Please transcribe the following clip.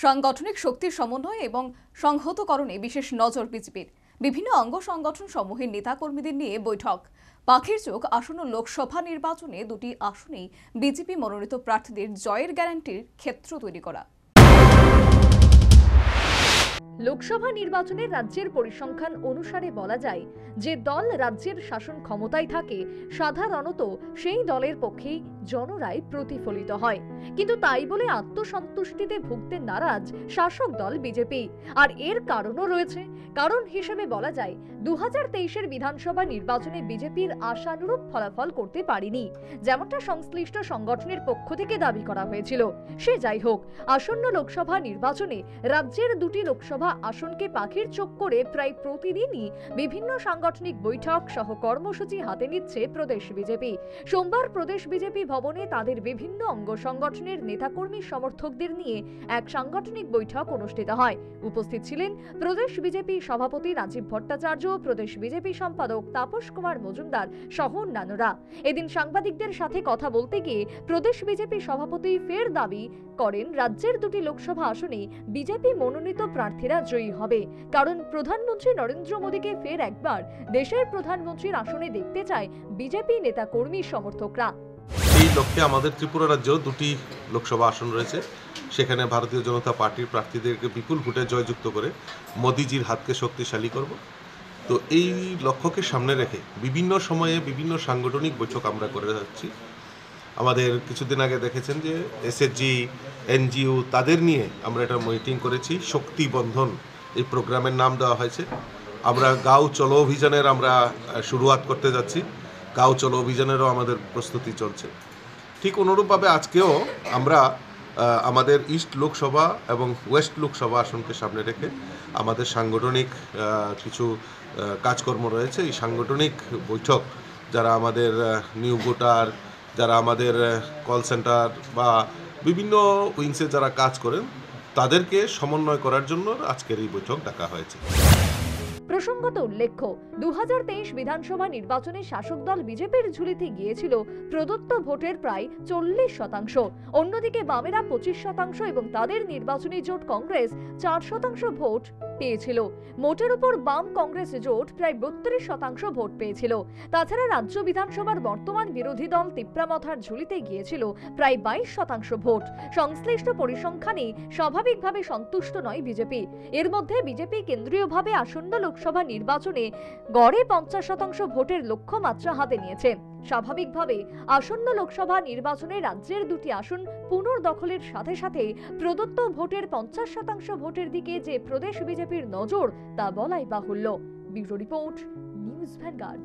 সাংগঠনিক শক্তির সমন্বয় এবং সংহতকরণে বিশেষ নজর বিজেপির। বিভিন্ন অঙ্গ সংগঠন সমূহের নেতাকর্মীদের নিয়ে বৈঠক। পাখির চোখ আসন্ন লোকসভা নির্বাচনে দুটি আসনেই বিজেপি মনোনীত প্রার্থীদের জয়ের গ্যারান্টির ক্ষেত্র তৈরি করা। লোকসভা নির্বাচনে রাজ্যের পরিসংখ্যান অনুসারে বলা যায়, যে দল রাজ্যের শাসন ক্ষমতায় থাকে সাধারণত সেই দলের পক্ষেই জনরায় প্রতিফলিত হয়। কিন্তু তাই বলে আত্মসন্তুষ্টিতে ভুগতে নারাজ শাসক দল বিজেপি। আর এর কারণও রয়েছে। কারণ হিসেবে বলা যায়, 2023-এর বিধানসভা নির্বাচনে বিজেপির আশানুরূপ ফলাফল করতে পারেনি, যেমনটা সংশ্লিষ্ট সংগঠনের পক্ষ থেকে দাবি করা হয়েছিল। সে যাই হোক, আসন্ন লোকসভা নির্বাচনে রাজ্যের দুটি লোকসভা আসনকে পাখির চোখ করে প্রায় প্রতিদিনই বিভিন্ন সাংগঠনিক বৈঠক সহ কর্মসূচি হাতে নিচ্ছে প্রদেশ বিজেপি। সোমবার প্রদেশ বিজেপি ভবনে তাদের বিভিন্ন অঙ্গ সংগঠনের নেতাকর্মী সমর্থকদের নিয়ে এক সাংগঠনিক বৈঠক অনুষ্ঠিত হয়। উপস্থিত ছিলেন প্রদেশ বিজেপি সভাপতি রাজীব ভট্টাচার্য, প্রদেশ বিজেপি সম্পাদক তাপস কুমার মজুমদার সহ অন্যান্যরা। এদিন সাংবাদিকদের সাথে কথা বলতে গিয়ে প্রদেশ বিজেপি সভাপতি ফের দাবি করেন, রাজ্যের দুটি লোকসভা আসনে বিজেপি মনোনীত প্রার্থীরা জয়ী হবে, কারণ প্রধানমন্ত্রী নরেন্দ্র মোদীকে ফের একবার দেশের প্রধানমন্ত্রীর আসনে দেখতে চায় বিজেপি নেতা কর্মী সমর্থকরা। এই লক্ষ্যে আমাদের ত্রিপুরা রাজ্যেও দুটি লোকসভা আসন রয়েছে। সেখানে ভারতীয় জনতা পার্টির প্রার্থীদেরকে বিপুল ভোটে জয়যুক্ত করে মোদিজির হাতকে শক্তিশালী করব। তো এই লক্ষ্যকে সামনে রেখে বিভিন্ন সময়ে বিভিন্ন সাংগঠনিক বৈঠক আমরা করে যাচ্ছি। আমাদের কিছুদিন আগে দেখেছেন যে এসএসজি, এনজিও তাদের নিয়ে আমরা একটা মিটিং করেছি। শক্তি বন্ধন এই প্রোগ্রামের নাম দেওয়া হয়েছে। আমরা গাঁও চলো অভিযানের আমরা শুরুয়াত করতে যাচ্ছি। গাঁও চলো অভিযানেরও আমাদের প্রস্তুতি চলছে। ঠিক অনুরূপভাবে আজকেও আমরা আমাদের ইস্ট লোকসভা এবং ওয়েস্ট লোকসভা আসনকে সামনে রেখে আমাদের সাংগঠনিক কিছু কাজকর্ম রয়েছে। এই সাংগঠনিক বৈঠক যারা আমাদের নিউ ভোটার, যারা আমাদের কল সেন্টার বা বিভিন্ন উইংসে যারা কাজ করেন তাদেরকে সমন্বয় করার জন্য আজকের এই বৈঠক ডাকা হয়েছে। প্রসঙ্গত উল্লেখ্য, 2023 বিধানসভা নির্বাচনে শাসক দল বিজেপির ঝুলিতে গিয়েছিল প্রদত্ত ভোটের প্রায় 40%। অন্যদিকে বামেরা 25% এবং তাদের নির্বাচনী জোট কংগ্রেস 4% ভোট পেয়েছিল। মোটের উপর বাম কংগ্রেস জোট প্রায় 32% ভোট পেয়েছিল। তাছাড়া রাজ্য বিধানসভার বর্তমান বিরোধী দল তিপ্রামথার ঝুলিতে গিয়েছিল প্রায় 22% ভোট। সংশ্লিষ্ট পরিসংখ্যানে স্বাভাবিকভাবে সন্তুষ্ট নয় বিজেপি। এর মধ্যে বিজেপি কেন্দ্রীয়ভাবে আসন্ন লোকসভা নির্বাচনে গড়ে 50% ভোটের লক্ষ্যমাত্রা হাতে নিয়েছে। স্বাভাবিকভাবে আসন্ন লোকসভা নির্বাচনে রাজ্যের দুটি আসন পুনর্দখলের সাথে সাথে প্রদত্ত ভোটের 50% ভোটের দিকে যে প্রদেশ বিজেপির নজর তা বলাই বাহুল্য। Bureau report, news vanguard.